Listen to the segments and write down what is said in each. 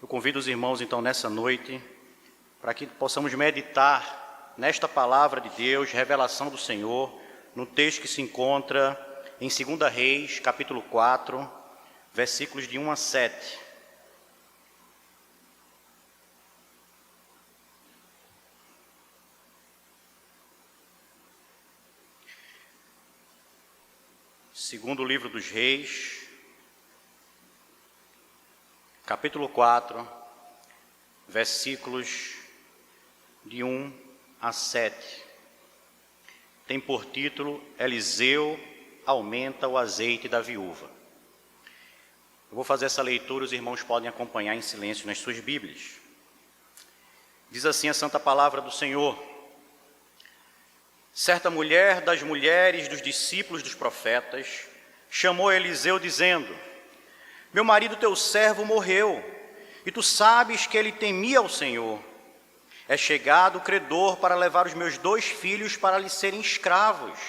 Eu convido os irmãos, então, nessa noite, para que possamos meditar nesta palavra de Deus, revelação do Senhor, no texto que se encontra em 2 Reis, capítulo 4, versículos de 1 a 7. Segundo livro dos Reis, capítulo 4, versículos de 1 a 7. Tem por título: Eliseu aumenta o azeite da viúva. Eu vou fazer essa leitura, os irmãos podem acompanhar em silêncio nas suas Bíblias. Diz assim a santa palavra do Senhor: Certa mulher das mulheres dos discípulos dos profetas chamou Eliseu dizendo: Meu marido teu servo morreu, e tu sabes que ele temia ao Senhor. É chegado o credor para levar os meus 2 filhos para lhe serem escravos.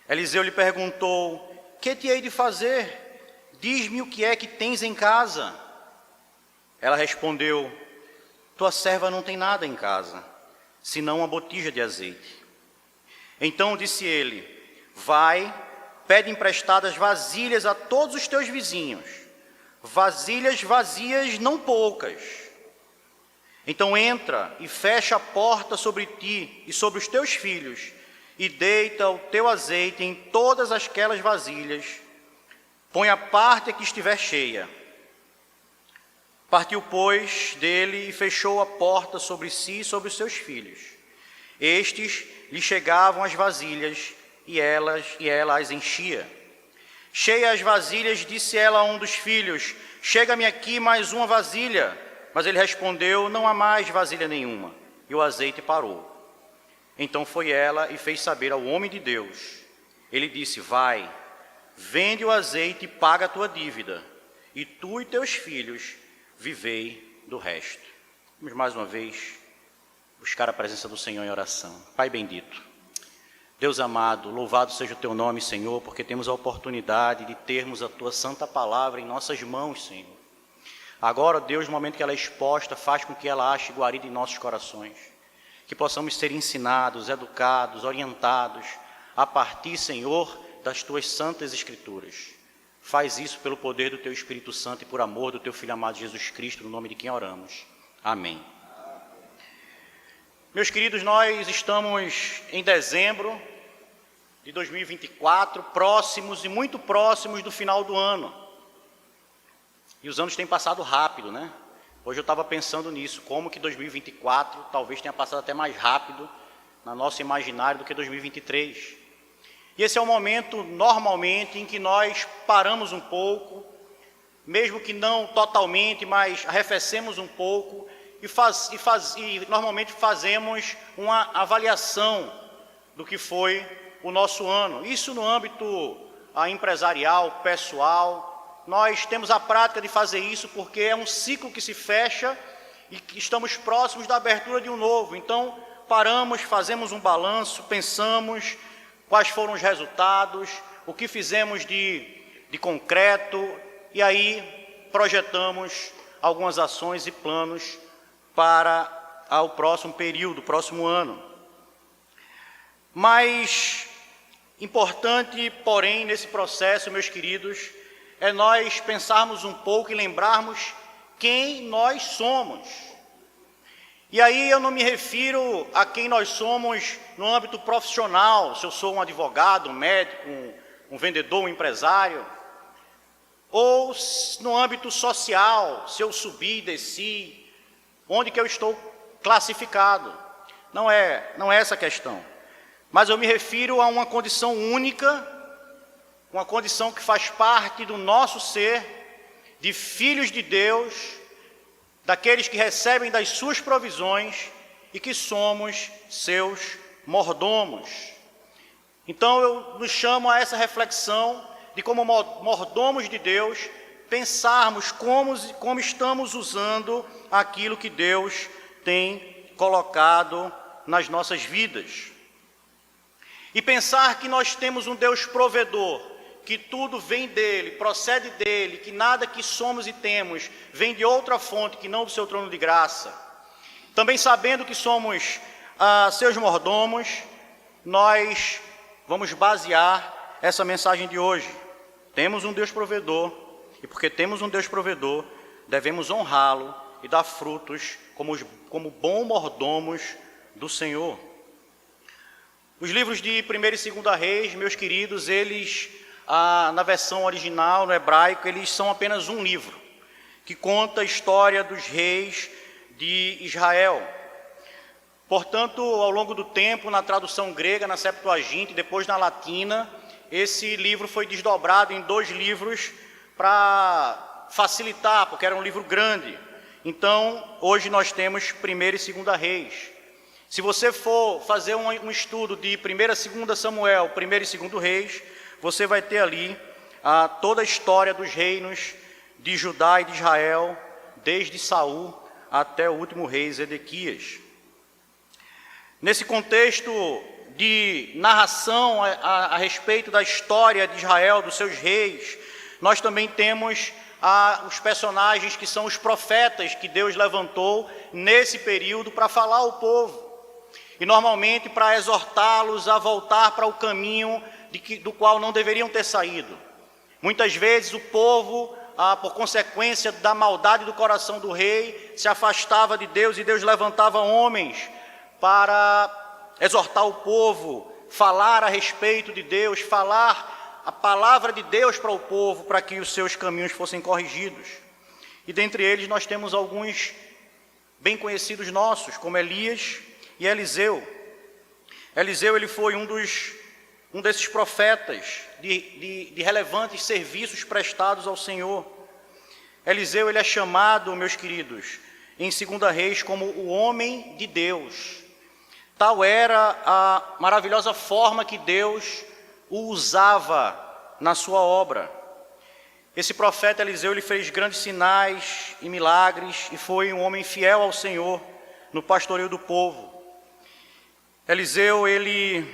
Eliseu lhe perguntou: Que te hei de fazer? Diz-me o que é que tens em casa. Ela respondeu: Tua serva não tem nada em casa, senão uma botija de azeite. Então disse ele: Vai, pede emprestadas vasilhas a todos os teus vizinhos, vasilhas vazias não poucas. Então entra e fecha a porta sobre ti e sobre os teus filhos, e deita o teu azeite em todas aquelas vasilhas. Põe a parte que estiver cheia. Partiu, pois, dele e fechou a porta sobre si e sobre os seus filhos. Estes lhe chegavam as vasilhas, e ela as enchia. Cheia as vasilhas, disse ela a um dos filhos: Chega-me aqui mais uma vasilha. Mas ele respondeu: Não há mais vasilha nenhuma. E o azeite parou. Então foi ela e fez saber ao homem de Deus. Ele disse: Vai, vende o azeite e paga a tua dívida, e tu e teus filhos vivei do resto. Vamos mais uma vez buscar a presença do Senhor em oração. Pai bendito, Deus amado, louvado seja o teu nome, Senhor, porque temos a oportunidade de termos a tua santa palavra em nossas mãos, Senhor. Agora, Deus, no momento que ela é exposta, faz com que ela ache guarida em nossos corações, que possamos ser ensinados, educados, orientados, a partir, Senhor, das tuas santas escrituras. Faz isso pelo poder do teu Espírito Santo e por amor do teu Filho amado Jesus Cristo, no nome de quem oramos. Amém. Meus queridos, nós estamos em dezembro de 2024, próximos e muito próximos do final do ano. E os anos têm passado rápido, né? Hoje eu estava pensando nisso, como que 2024 talvez tenha passado até mais rápido na nosso imaginário do que 2023. E esse é o momento, normalmente, em que nós paramos um pouco, mesmo que não totalmente, mas arrefecemos um pouco e normalmente fazemos uma avaliação do que foi o nosso ano. Isso no âmbito empresarial, pessoal. Nós temos a prática de fazer isso porque é um ciclo que se fecha e que estamos próximos da abertura de um novo. Então, paramos, fazemos um balanço, pensamos quais foram os resultados, o que fizemos de concreto, e aí projetamos algumas ações e planos para o próximo período, o próximo ano. Mas importante, porém, nesse processo, meus queridos, é nós pensarmos um pouco e lembrarmos quem nós somos. E aí eu não me refiro a quem nós somos no âmbito profissional, se eu sou um advogado, um médico, um vendedor, um empresário, ou no âmbito social, se eu subi e desci, onde que eu estou classificado. Não é essa a questão. Mas eu me refiro a uma condição única, uma condição que faz parte do nosso ser, de filhos de Deus, daqueles que recebem das suas provisões e que somos seus mordomos. Então eu nos chamo a essa reflexão de como mordomos de Deus, pensarmos como estamos usando aquilo que Deus tem colocado nas nossas vidas. E pensar que nós temos um Deus provedor, que tudo vem dele, procede dele, que nada que somos e temos vem de outra fonte que não do seu trono de graça. Também sabendo que somos seus mordomos, nós vamos basear essa mensagem de hoje. Temos um Deus provedor, e porque temos um Deus provedor, devemos honrá-lo e dar frutos como bons mordomos do Senhor. Os livros de 1º e 2º Reis, meus queridos, eles, na versão original, no hebraico, eles são apenas um livro, que conta a história dos reis de Israel. Portanto, ao longo do tempo, na tradução grega, na Septuaginta e depois na latina, esse livro foi desdobrado em 2 livros para facilitar, porque era um livro grande. Então, hoje nós temos 1º e 2º Reis. Se você for fazer um estudo de 1ª e 2ª Samuel, 1º e 2º Reis, você vai ter ali toda a história dos reinos de Judá e de Israel, desde Saul até o último rei Zedequias. Nesse contexto de narração a respeito da história de Israel, dos seus reis, nós também temos os personagens que são os profetas que Deus levantou nesse período para falar ao povo. E normalmente para exortá-los a voltar para o caminho do qual não deveriam ter saído. Muitas vezes o povo, por consequência da maldade do coração do rei, se afastava de Deus e Deus levantava homens para exortar o povo, falar a respeito de Deus, falar a palavra de Deus para o povo, para que os seus caminhos fossem corrigidos. E dentre eles nós temos alguns bem conhecidos nossos, como Elias e Eliseu. Eliseu, ele foi um desses profetas de relevantes serviços prestados ao Senhor. Eliseu, ele é chamado, meus queridos, em 2ª Reis, como o homem de Deus. Tal era a maravilhosa forma que Deus o usava na sua obra. Esse profeta Eliseu, ele fez grandes sinais e milagres e foi um homem fiel ao Senhor no pastoreio do povo. Eliseu, ele,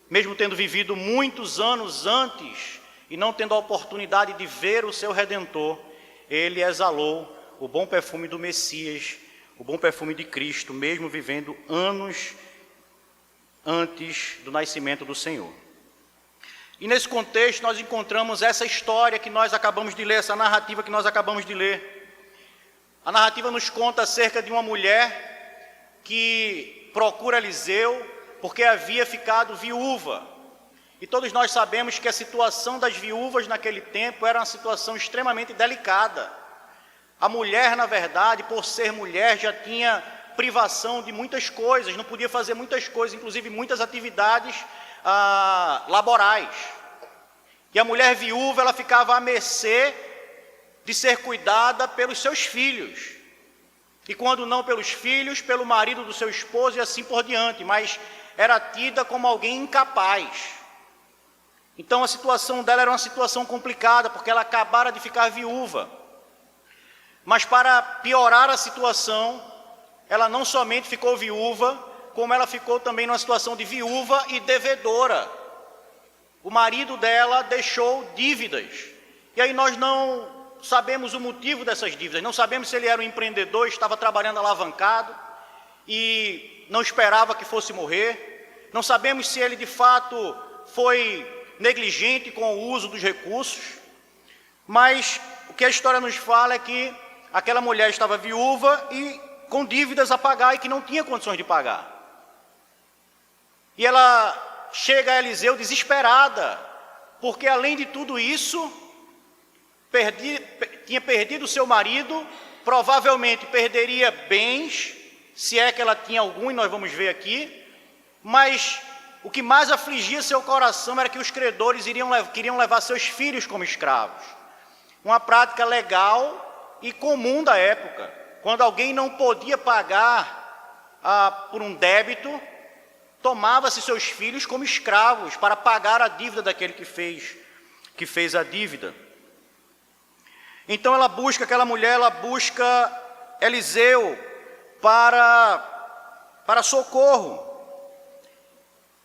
mesmo tendo vivido muitos anos antes e não tendo a oportunidade de ver o seu Redentor, ele exalou o bom perfume do Messias, o bom perfume de Cristo, mesmo vivendo anos antes do nascimento do Senhor. E nesse contexto nós encontramos essa história que nós acabamos de ler, essa narrativa que nós acabamos de ler. A narrativa nos conta acerca de uma mulher que procura Eliseu porque havia ficado viúva. E todos nós sabemos que a situação das viúvas naquele tempo era uma situação extremamente delicada. A mulher, na verdade, por ser mulher, já tinha privação de muitas coisas, não podia fazer muitas coisas, inclusive muitas atividades laborais. E a mulher viúva, ela ficava à mercê de ser cuidada pelos seus filhos. E quando não pelos filhos, pelo marido do seu esposo e assim por diante, mas era tida como alguém incapaz. Então a situação dela era uma situação complicada, porque ela acabara de ficar viúva. Mas para piorar a situação, ela não somente ficou viúva, como ela ficou também numa situação de viúva e devedora. O marido dela deixou dívidas. E aí nós não sabemos o motivo dessas dívidas, não sabemos se ele era um empreendedor, estava trabalhando alavancado e não esperava que fosse morrer. Não sabemos se ele de fato foi negligente com o uso dos recursos. Mas o que a história nos fala é que aquela mulher estava viúva e com dívidas a pagar e que não tinha condições de pagar. E ela chega a Eliseu desesperada, porque além de tudo isso, tinha perdido seu marido, provavelmente perderia bens, se é que ela tinha algum, e nós vamos ver aqui, mas o que mais afligia seu coração era que os credores queriam levar seus filhos como escravos. Uma prática legal e comum da época. Quando alguém não podia pagar por um débito, tomava-se seus filhos como escravos para pagar a dívida daquele que fez a dívida. Então aquela mulher busca Eliseu para socorro.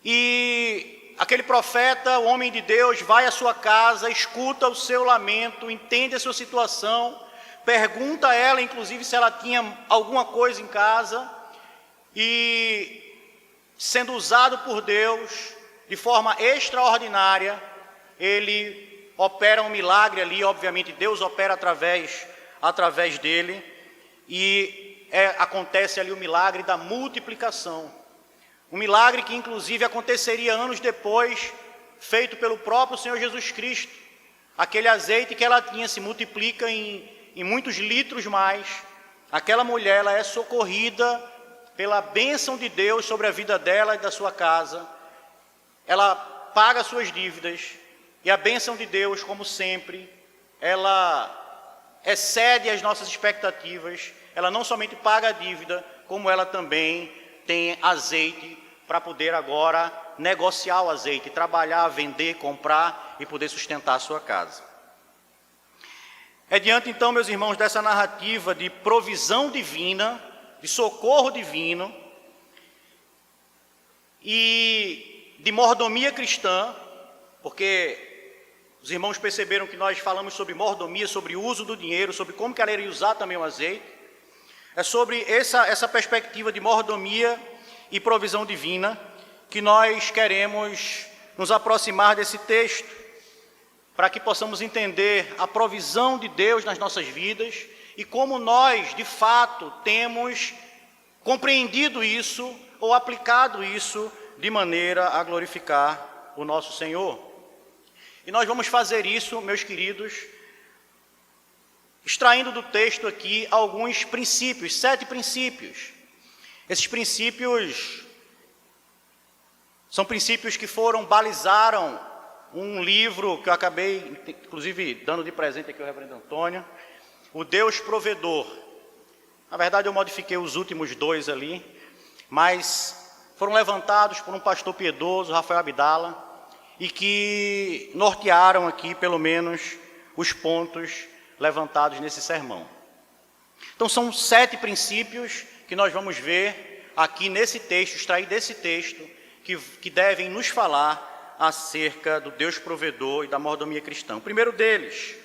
E aquele profeta, o homem de Deus, vai à sua casa, escuta o seu lamento, entende a sua situação, pergunta a ela, inclusive, se ela tinha alguma coisa em casa, e, sendo usado por Deus de forma extraordinária, ele opera um milagre ali, obviamente Deus opera através dele, e acontece ali o milagre da multiplicação. Um milagre que inclusive aconteceria anos depois, feito pelo próprio Senhor Jesus Cristo. Aquele azeite que ela tinha se multiplica em muitos litros mais. Aquela mulher, ela é socorrida pela bênção de Deus sobre a vida dela e da sua casa. Ela paga suas dívidas, e a bênção de Deus, como sempre, ela excede as nossas expectativas. Ela não somente paga a dívida, como ela também tem azeite para poder agora negociar o azeite, trabalhar, vender, comprar e poder sustentar a sua casa. É diante então, meus irmãos, dessa narrativa de provisão divina, de socorro divino e de mordomia cristã, porque os irmãos perceberam que nós falamos sobre mordomia, sobre o uso do dinheiro, sobre como que ela iria usar também o azeite. É sobre essa perspectiva de mordomia e provisão divina que nós queremos nos aproximar desse texto, para que possamos entender a provisão de Deus nas nossas vidas e como nós, de fato, temos compreendido isso ou aplicado isso de maneira a glorificar o nosso Senhor. E nós vamos fazer isso, meus queridos, extraindo do texto aqui alguns princípios, 7 princípios. Esses princípios são princípios que balizaram um livro que eu acabei, inclusive, dando de presente aqui ao reverendo Antônio, O Deus Provedor. Na verdade, eu modifiquei os últimos 2 ali, mas foram levantados por um pastor piedoso, Rafael Abdala, e que nortearam aqui, pelo menos, os pontos levantados nesse sermão. Então são 7 princípios que nós vamos ver aqui nesse texto, extrair desse texto, que devem nos falar acerca do Deus provedor e da mordomia cristã. O primeiro deles,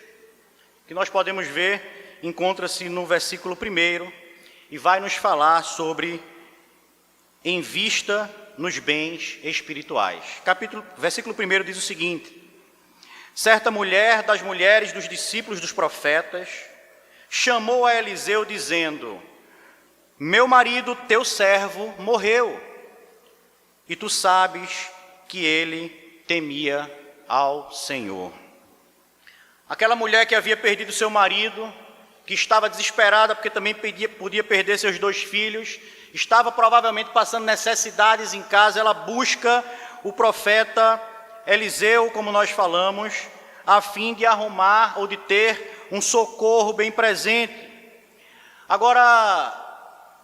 que nós podemos ver, encontra-se no versículo 1 e vai nos falar sobre em vista nos bens espirituais. Versículo 1 diz o seguinte: certa mulher das mulheres dos discípulos dos profetas chamou a Eliseu dizendo: meu marido, teu servo, morreu, e tu sabes que ele temia ao Senhor. Aquela mulher que havia perdido seu marido, que estava desesperada porque também podia perder seus 2 filhos, estava provavelmente passando necessidades em casa, ela busca o profeta Eliseu, como nós falamos, a fim de arrumar ou de ter um socorro bem presente. Agora,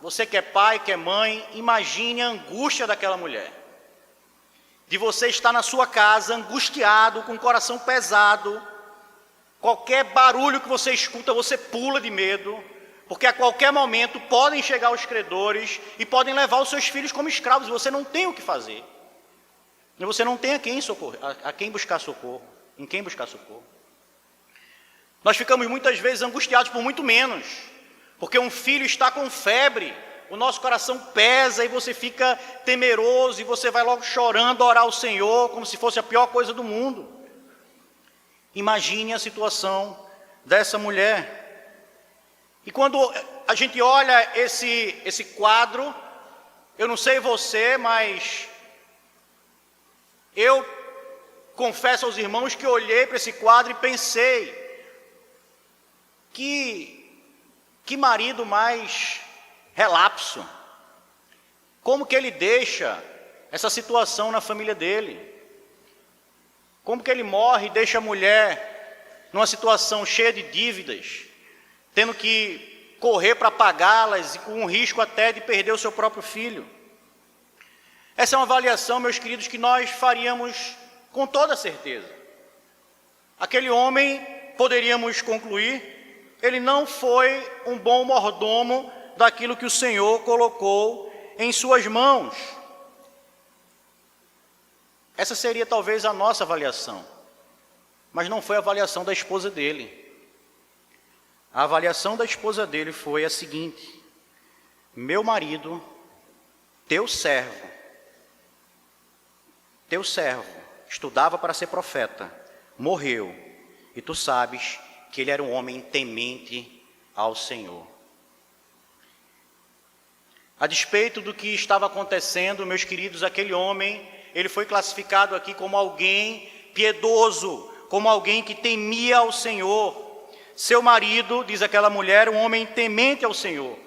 você que é pai, que é mãe, imagine a angústia daquela mulher. De você estar na sua casa, angustiado, com o coração pesado, qualquer barulho que você escuta, você pula de medo, porque a qualquer momento podem chegar os credores e podem levar os seus filhos como escravos, e você não tem o que fazer. E você não tem a quem buscar socorro, em quem buscar socorro. Nós ficamos muitas vezes angustiados por muito menos, porque um filho está com febre, o nosso coração pesa e você fica temeroso e você vai logo chorando orar ao Senhor como se fosse a pior coisa do mundo. Imagine a situação dessa mulher. E quando a gente olha esse quadro, eu não sei você, mas eu confesso aos irmãos que olhei para esse quadro e pensei, que marido mais relapso. Como que ele deixa essa situação na família dele? Como que ele morre e deixa a mulher numa situação cheia de dívidas, tendo que correr para pagá-las e com o risco até de perder o seu próprio filho? Essa é uma avaliação, meus queridos, que nós faríamos com toda certeza. Aquele homem, poderíamos concluir, ele não foi um bom mordomo daquilo que o Senhor colocou em suas mãos. Essa seria talvez a nossa avaliação, mas não foi a avaliação da esposa dele. A avaliação da esposa dele foi a seguinte: meu marido, teu servo, estudava para ser profeta, morreu, e tu sabes que ele era um homem temente ao Senhor. A despeito do que estava acontecendo, meus queridos, aquele homem, ele foi classificado aqui como alguém piedoso, como alguém que temia ao Senhor. Seu marido, diz aquela mulher, um homem temente ao Senhor.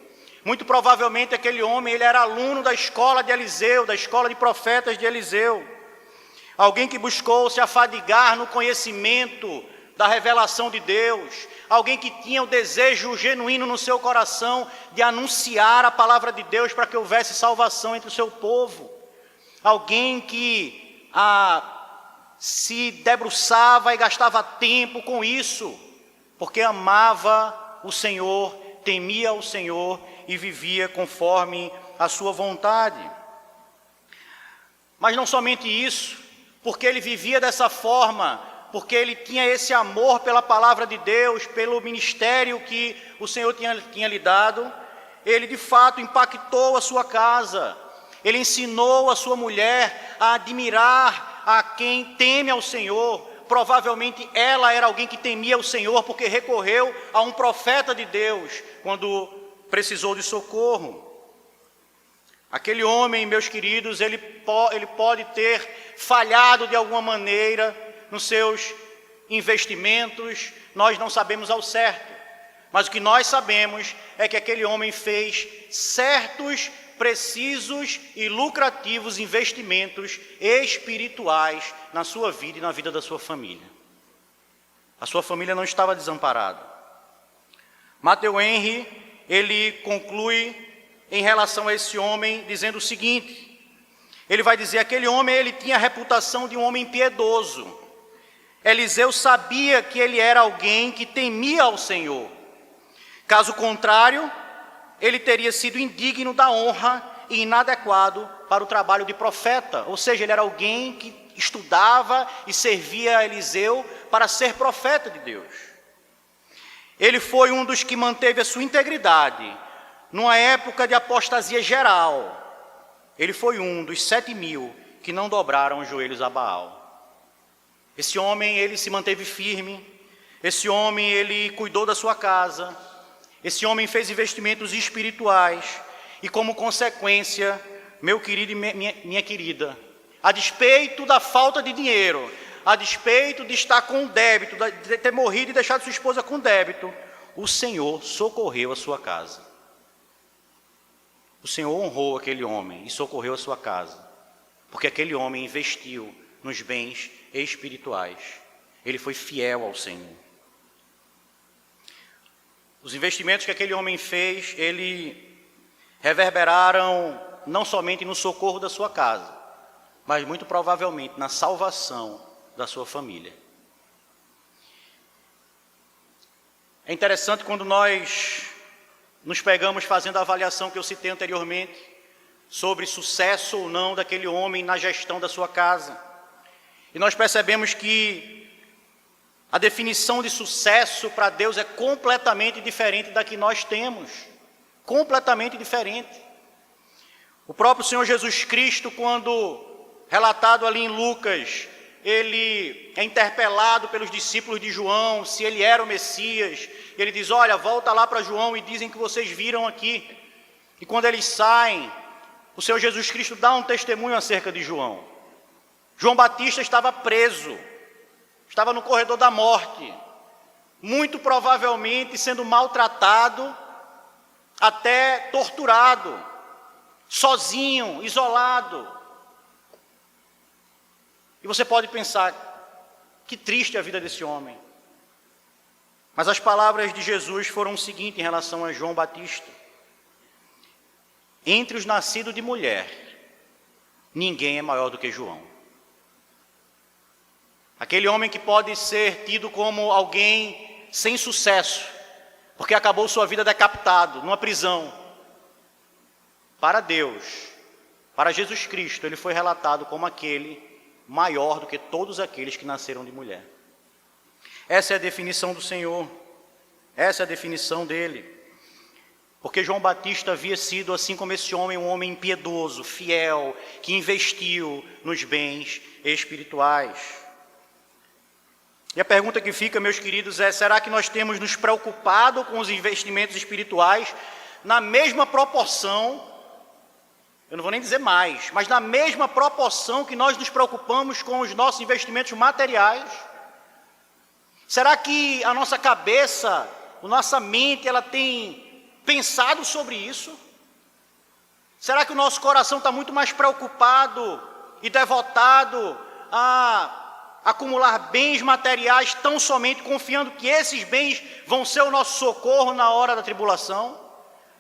Muito provavelmente aquele homem, ele era aluno da escola de Eliseu, da escola de profetas de Eliseu. Alguém que buscou se afadigar no conhecimento da revelação de Deus. Alguém que tinha o desejo genuíno no seu coração de anunciar a palavra de Deus para que houvesse salvação entre o seu povo. Alguém que se debruçava e gastava tempo com isso, porque amava o Senhor, temia o Senhor e vivia conforme a sua vontade. Mas não somente isso, porque ele vivia dessa forma, porque ele tinha esse amor pela palavra de Deus, pelo ministério que o Senhor tinha lhe dado, ele de fato impactou a sua casa. Ele ensinou a sua mulher a admirar a quem teme ao Senhor. Provavelmente ela era alguém que temia o Senhor, porque recorreu a um profeta de Deus quando precisou de socorro. Aquele homem, meus queridos, ele pode ter falhado de alguma maneira nos seus investimentos, nós não sabemos ao certo. Mas o que nós sabemos é que aquele homem fez certos, precisos e lucrativos investimentos espirituais na sua vida e na vida da sua família. A sua família não estava desamparada. Matthew Henry, ele conclui em relação a esse homem dizendo o seguinte: ele vai dizer, aquele homem, ele tinha a reputação de um homem piedoso. Eliseu sabia que ele era alguém que temia ao Senhor. Caso contrário, ele teria sido indigno da honra e inadequado para o trabalho de profeta. Ou seja, ele era alguém que estudava e servia a Eliseu para ser profeta de Deus. Ele foi um dos que manteve a sua integridade numa época de apostasia geral. Ele foi um dos 7.000 que não dobraram os joelhos a Baal. Esse homem, ele se manteve firme. Esse homem, ele cuidou da sua casa. Esse homem fez investimentos espirituais. E como consequência, meu querido e minha querida, a despeito da falta de dinheiro, a despeito de estar com débito, de ter morrido e deixado sua esposa com débito, o Senhor socorreu a sua casa. O Senhor honrou aquele homem e socorreu a sua casa, porque aquele homem investiu nos bens espirituais. Ele foi fiel ao Senhor. Os investimentos que aquele homem fez, ele reverberaram não somente no socorro da sua casa, mas muito provavelmente na salvação da sua família. É interessante quando nós nos pegamos fazendo a avaliação que eu citei anteriormente, sobre sucesso ou não daquele homem na gestão da sua casa. E nós percebemos que a definição de sucesso para Deus é completamente diferente da que nós temos. Completamente diferente. O próprio Senhor Jesus Cristo, quando relatado ali em Lucas, ele é interpelado pelos discípulos de João, se ele era o Messias. Ele diz, olha, volta lá para João e dizem que vocês viram aqui. E quando eles saem, o Senhor Jesus Cristo dá um testemunho acerca de João. João Batista estava preso, estava no corredor da morte, muito provavelmente sendo maltratado, até torturado, sozinho, isolado. E você pode pensar, que triste a vida desse homem. Mas as palavras de Jesus foram o seguinte em relação a João Batista: entre os nascidos de mulher, ninguém é maior do que João. Aquele homem que pode ser tido como alguém sem sucesso, porque acabou sua vida decapitado, numa prisão. Para Deus, para Jesus Cristo, ele foi relatado como aquele maior do que todos aqueles que nasceram de mulher. Essa é a definição do Senhor, essa é a definição dele. Porque João Batista havia sido, assim como esse homem, um homem impiedoso, fiel, que investiu nos bens espirituais. E a pergunta que fica, meus queridos, é: será que nós temos nos preocupado com os investimentos espirituais na mesma proporção, eu não vou nem dizer mais, mas na mesma proporção que nós nos preocupamos com os nossos investimentos materiais? Será que a nossa cabeça, a nossa mente, ela tem pensado sobre isso? Será que o nosso coração está muito mais preocupado e devotado a acumular bens materiais, tão somente confiando que esses bens vão ser o nosso socorro na hora da tribulação?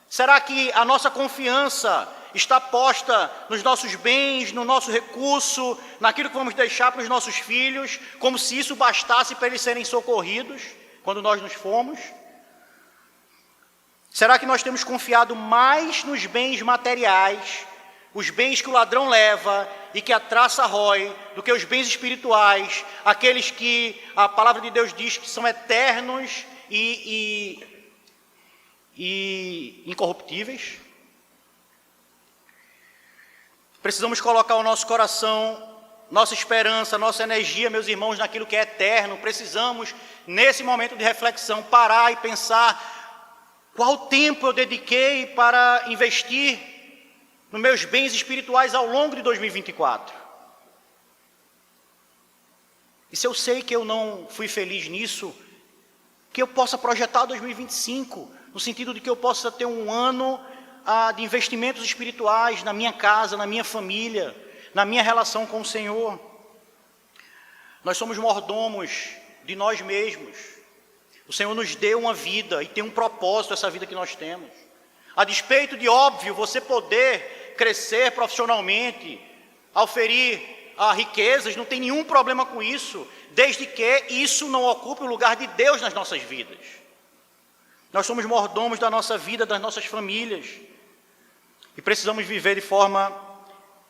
Será que a nossa confiança está posta nos nossos bens, no nosso recurso, naquilo que vamos deixar para os nossos filhos, como se isso bastasse para eles serem socorridos quando nós nos formos? Será que nós temos confiado mais nos bens materiais, os bens que o ladrão leva e que a traça rói, do que os bens espirituais, aqueles que a palavra de Deus diz que são eternos e incorruptíveis? Precisamos colocar o nosso coração, nossa esperança, nossa energia, meus irmãos, naquilo que é eterno. Precisamos, nesse momento de reflexão, parar e pensar: qual tempo eu dediquei para investir nos meus bens espirituais ao longo de 2024? E se eu sei que eu não fui feliz nisso, que eu possa projetar 2025, no sentido de que eu possa ter um ano de investimentos espirituais na minha casa, na minha família, na minha relação com o Senhor. Nós somos mordomos de nós mesmos. O Senhor nos deu uma vida e tem um propósito essa vida que nós temos. A despeito de, óbvio, você poder crescer profissionalmente, auferir riquezas, não tem nenhum problema com isso, desde que isso não ocupe o lugar de Deus nas nossas vidas. Nós somos mordomos da nossa vida, das nossas famílias, e precisamos viver de forma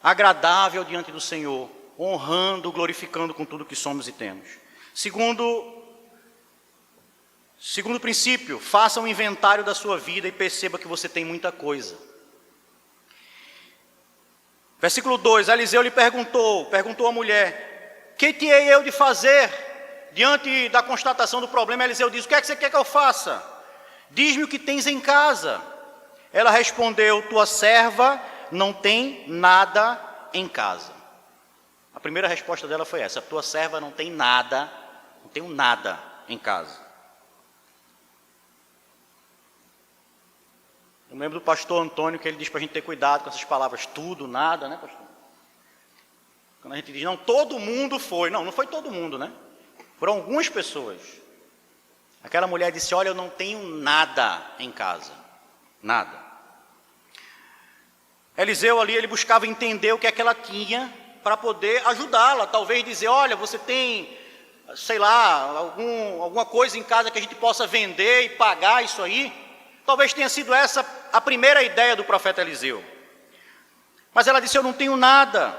agradável diante do Senhor, honrando, glorificando com tudo que somos e temos. Segundo princípio, faça um inventário da sua vida e perceba que você tem muita coisa. Versículo 2, Eliseu lhe perguntou a mulher: que te hei eu de fazer? Diante da constatação do problema, Eliseu diz: o que é que você quer que eu faça? Diz-me o que tens em casa. Ela respondeu: tua serva não tem nada em casa. A primeira resposta dela foi essa: tua serva não tem nada, não tenho nada em casa. Eu lembro do pastor Antônio, que ele diz para a gente ter cuidado com essas palavras, tudo, nada, né, pastor? Quando a gente diz, não, todo mundo foi. Não, não foi todo mundo, né? Foram algumas pessoas. Aquela mulher disse: olha, eu não tenho nada em casa. Nada. Eliseu ali, ele buscava entender o que é que ela tinha para poder ajudá-la. Talvez dizer: olha, você tem, sei lá, alguma coisa em casa que a gente possa vender e pagar isso aí. Talvez tenha sido essa a primeira ideia do profeta Eliseu. Mas ela disse: eu não tenho nada.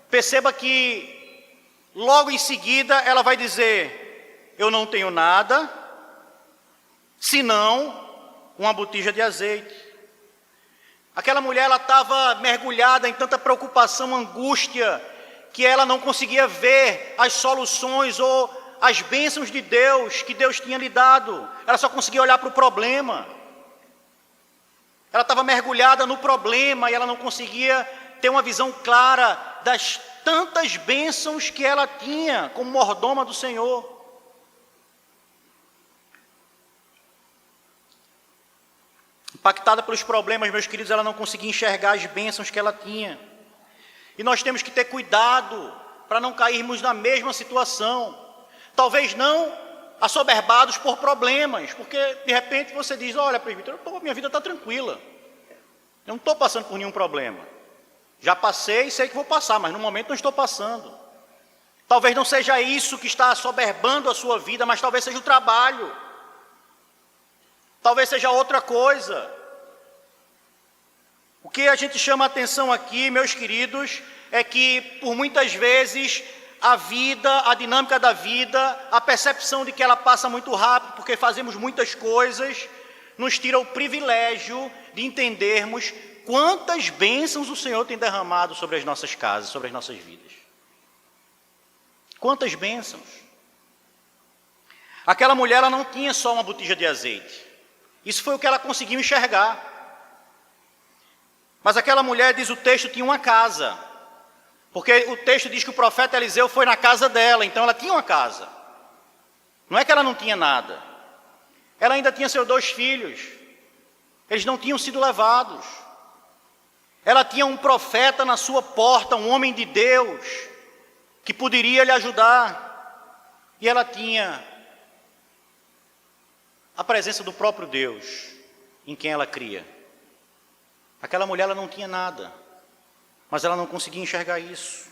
Perceba que logo em seguida ela vai dizer: eu não tenho nada, senão uma botija de azeite. Aquela mulher, ela estava mergulhada em tanta preocupação, angústia, que ela não conseguia ver as soluções ou as bênçãos de Deus que Deus tinha lhe dado. Ela só conseguia olhar para o problema. Ela estava mergulhada no problema e ela não conseguia ter uma visão clara das tantas bênçãos que ela tinha como mordoma do Senhor. Impactada pelos problemas, meus queridos, ela não conseguia enxergar as bênçãos que ela tinha. E nós temos que ter cuidado para não cairmos na mesma situação. Talvez não assoberbados por problemas, porque de repente você diz: olha, presbítero, minha vida está tranquila, eu não estou passando por nenhum problema, já passei e sei que vou passar, mas no momento não estou passando. Talvez não seja isso que está assoberbando a sua vida, mas talvez seja o trabalho, talvez seja outra coisa. O que a gente chama a atenção aqui, meus queridos, é que, por muitas vezes, a vida, a dinâmica da vida, a percepção de que ela passa muito rápido, porque fazemos muitas coisas, nos tira o privilégio de entendermos quantas bênçãos o Senhor tem derramado sobre as nossas casas, sobre as nossas vidas. Quantas bênçãos. Aquela mulher, ela não tinha só uma botija de azeite. Isso foi o que ela conseguiu enxergar. Mas aquela mulher, diz o texto, tinha uma casa. Porque o texto diz que o profeta Eliseu foi na casa dela, então ela tinha uma casa. Não é que ela não tinha nada. Ela ainda tinha seus 2 filhos. Eles não tinham sido levados. Ela tinha um profeta na sua porta, um homem de Deus, que poderia lhe ajudar. E ela tinha a presença do próprio Deus, em quem ela cria. Aquela mulher, ela não tinha nada, mas ela não conseguia enxergar isso.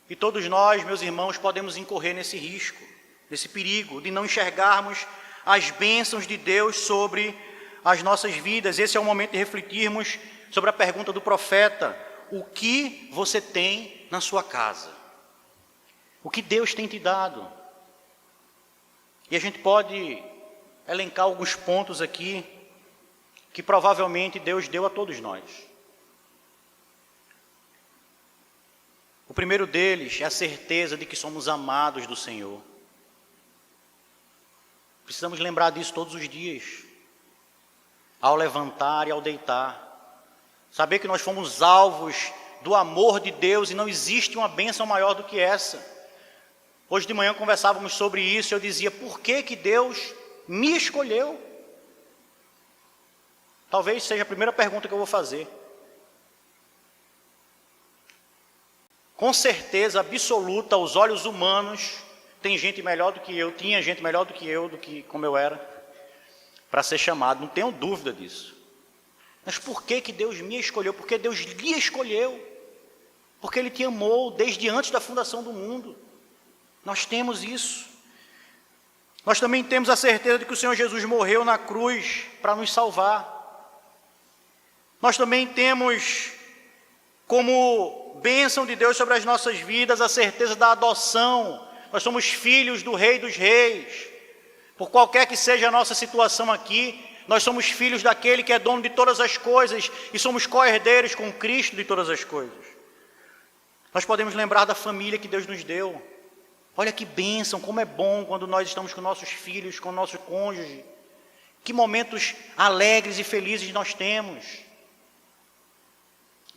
E todos nós, meus irmãos, podemos incorrer nesse risco, nesse perigo de não enxergarmos as bênçãos de Deus sobre as nossas vidas. Esse é o momento de refletirmos sobre a pergunta do profeta: o que você tem na sua casa? O que Deus tem te dado? E a gente pode elencar alguns pontos aqui que provavelmente Deus deu a todos nós. O primeiro deles é a certeza de que somos amados do Senhor. Precisamos lembrar disso todos os dias, ao levantar e ao deitar. Saber que nós fomos alvos do amor de Deus e não existe uma bênção maior do que essa. Hoje de manhã conversávamos sobre isso e eu dizia: por que que Deus me escolheu? Talvez seja a primeira pergunta que eu vou fazer. Com certeza absoluta, aos olhos humanos, tem gente melhor do que eu, tinha gente melhor do que eu, do que como eu era, para ser chamado, não tenho dúvida disso. Mas por que que Deus me escolheu? Porque Deus lhe escolheu. Porque Ele te amou desde antes da fundação do mundo. Nós temos isso. Nós também temos a certeza de que o Senhor Jesus morreu na cruz para nos salvar. Nós também temos como bênção de Deus sobre as nossas vidas a certeza da adoção. Nós somos filhos do Rei dos Reis. Por qualquer que seja a nossa situação aqui, nós somos filhos daquele que é dono de todas as coisas e somos co-herdeiros com Cristo de todas as coisas. Nós podemos lembrar da família que Deus nos deu. Olha que bênção, como é bom quando nós estamos com nossos filhos, com nosso cônjuge. Que momentos alegres e felizes nós temos.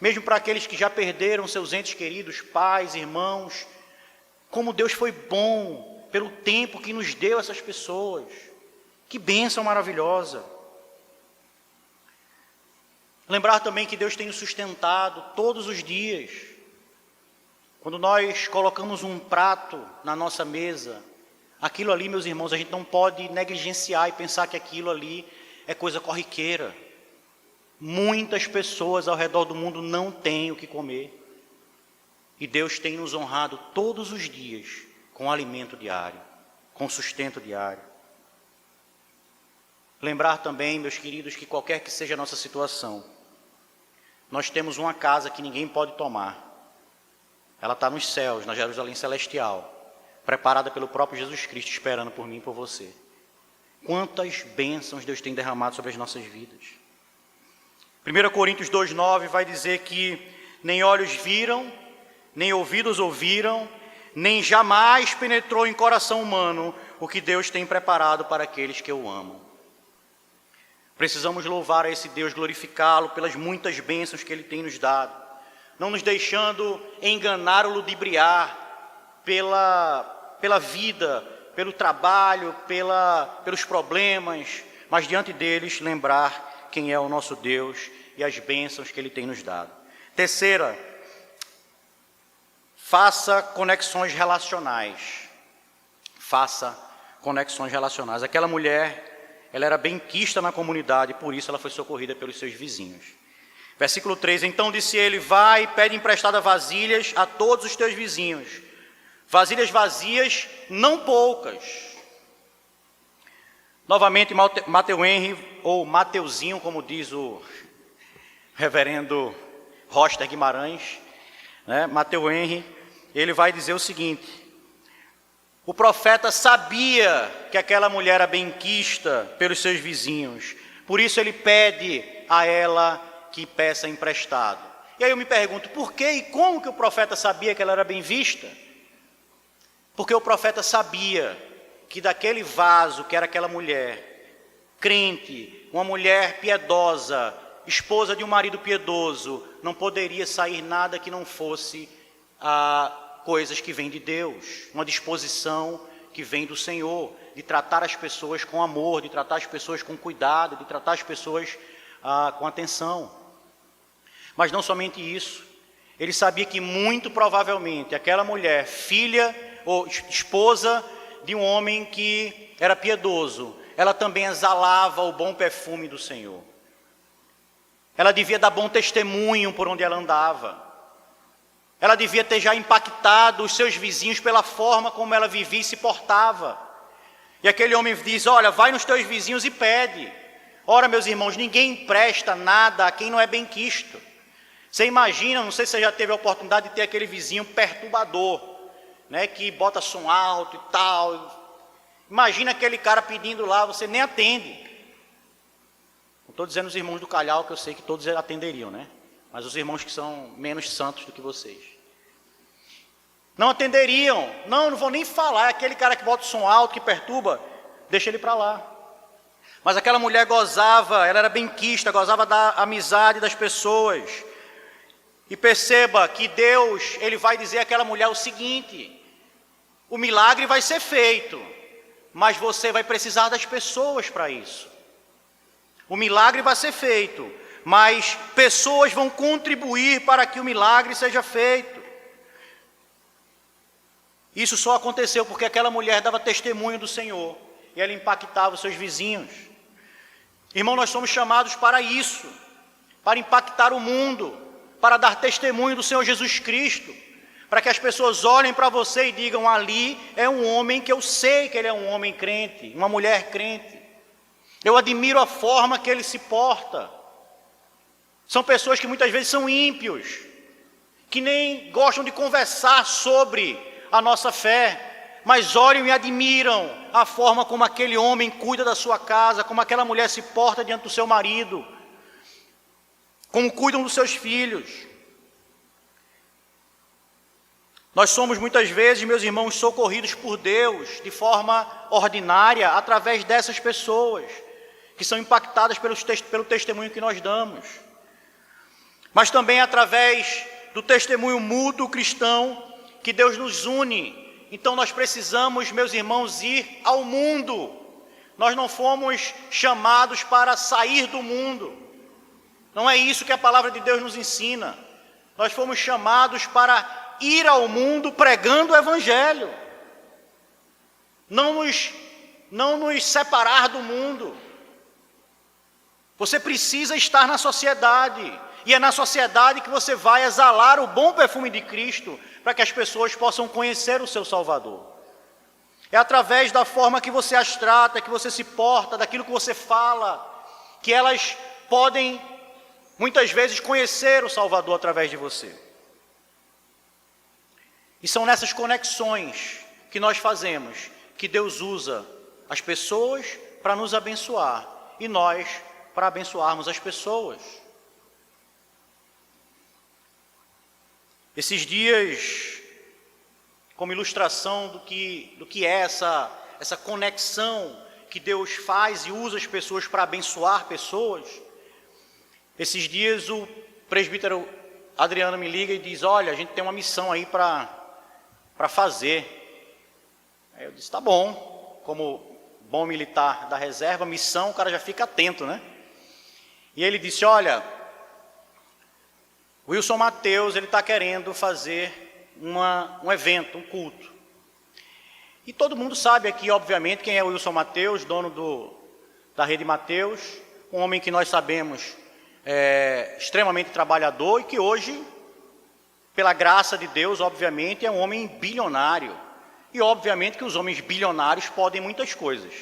Mesmo para aqueles que já perderam seus entes queridos, pais, irmãos, como Deus foi bom pelo tempo que nos deu essas pessoas. Que bênção maravilhosa. Lembrar também que Deus tem nos sustentado todos os dias. Quando nós colocamos um prato na nossa mesa, aquilo ali, meus irmãos, a gente não pode negligenciar e pensar que aquilo ali é coisa corriqueira. Muitas pessoas ao redor do mundo não têm o que comer. E Deus tem nos honrado todos os dias com alimento diário, com sustento diário. Lembrar também, meus queridos, que qualquer que seja a nossa situação, nós temos uma casa que ninguém pode tomar. Ela está nos céus, na Jerusalém Celestial, preparada pelo próprio Jesus Cristo, esperando por mim e por você. Quantas bênçãos Deus tem derramado sobre as nossas vidas. 1 Coríntios 2,9 vai dizer que nem olhos viram, nem ouvidos ouviram, nem jamais penetrou em coração humano o que Deus tem preparado para aqueles que o amam. Precisamos louvar a esse Deus, glorificá-lo pelas muitas bênçãos que Ele tem nos dado. Não nos deixando enganar ou ludibriar pela vida, pelo trabalho, pelos problemas, mas diante deles lembrar quem é o nosso Deus e as bênçãos que Ele tem nos dado. Terceira, faça conexões relacionais. Faça conexões relacionais. Aquela mulher, ela era bem quista na comunidade, por isso ela foi socorrida pelos seus vizinhos. Versículo 3, então disse ele: vai e pede emprestada vasilhas a todos os teus vizinhos. Vasilhas vazias, não poucas. Novamente, Mateu Henry, ou Mateuzinho, como diz o reverendo Roster Guimarães, né, Mateu Henry, ele vai dizer o seguinte: o profeta sabia que aquela mulher era benquista pelos seus vizinhos, por isso ele pede a ela que peça emprestado. E aí eu me pergunto, por que e como que o profeta sabia que ela era bem vista? Porque o profeta sabia que daquele vaso que era aquela mulher, crente, uma mulher piedosa, esposa de um marido piedoso, não poderia sair nada que não fosse coisas que vêm de Deus, uma disposição que vem do Senhor, de tratar as pessoas com amor, de tratar as pessoas com cuidado, de tratar as pessoas com atenção. Mas não somente isso, ele sabia que muito provavelmente aquela mulher, filha ou esposa de um homem que era piedoso, ela também exalava o bom perfume do Senhor. Ela devia dar bom testemunho por onde ela andava. Ela devia ter já impactado os seus vizinhos pela forma como ela vivia e se portava. E aquele homem diz: olha, vai nos teus vizinhos e pede. Ora, meus irmãos, ninguém empresta nada a quem não é benquisto. Você imagina, não sei se você já teve a oportunidade de ter aquele vizinho perturbador, né, que bota som alto e tal. Imagina aquele cara pedindo lá, você nem atende. Não estou dizendo os irmãos do Calhau, que eu sei que todos atenderiam, né? Mas os irmãos que são menos santos do que vocês não atenderiam. Não vou nem falar, aquele cara que bota o som alto, que perturba, deixa ele para lá. Mas aquela mulher gozava, ela era benquista, gozava da amizade das pessoas. E perceba que Deus, ele vai dizer àquela mulher o seguinte: o milagre vai ser feito, mas você vai precisar das pessoas para isso. O milagre vai ser feito, mas pessoas vão contribuir para que o milagre seja feito. Isso só aconteceu porque aquela mulher dava testemunho do Senhor e ela impactava os seus vizinhos. Irmão, nós somos chamados para isso, para impactar o mundo, para dar testemunho do Senhor Jesus Cristo, para que as pessoas olhem para você e digam: ali é um homem que eu sei que ele é um homem crente, uma mulher crente. Eu admiro a forma que ele se porta. São pessoas que muitas vezes são ímpios, que nem gostam de conversar sobre a nossa fé, mas olham e admiram a forma como aquele homem cuida da sua casa, como aquela mulher se porta diante do seu marido, como cuidam dos seus filhos. Nós somos muitas vezes, meus irmãos, socorridos por Deus de forma ordinária através dessas pessoas que são impactadas pelo testemunho que nós damos, mas também através do testemunho mútuo cristão que Deus nos une. Então nós precisamos, meus irmãos, ir ao mundo. Nós não fomos chamados para sair do mundo. Não é isso que a palavra de Deus nos ensina. Nós fomos chamados para ir ao mundo pregando o Evangelho. Não nos separar do mundo. Você precisa estar na sociedade. E é na sociedade que você vai exalar o bom perfume de Cristo, para que as pessoas possam conhecer o seu Salvador. É através da forma que você as trata, que você se porta, daquilo que você fala, que elas podem, muitas vezes, conhecer o Salvador através de você. E são nessas conexões que nós fazemos, que Deus usa as pessoas para nos abençoar, e nós para abençoarmos as pessoas. Esses dias, como ilustração do que é essa conexão que Deus faz e usa as pessoas para abençoar pessoas, esses dias o presbítero Adriano me liga e diz: olha, a gente tem uma missão aí para fazer. Aí eu disse: tá bom. Como bom militar da reserva, missão, o cara já fica atento, né? E ele disse: olha, Wilson Mateus, ele está querendo fazer um evento, um culto. E todo mundo sabe aqui, obviamente, quem é o Wilson Mateus, dono da Rede Mateus, um homem que nós sabemos extremamente trabalhador e que hoje, pela graça de Deus, obviamente, é um homem bilionário. E obviamente que os homens bilionários podem muitas coisas.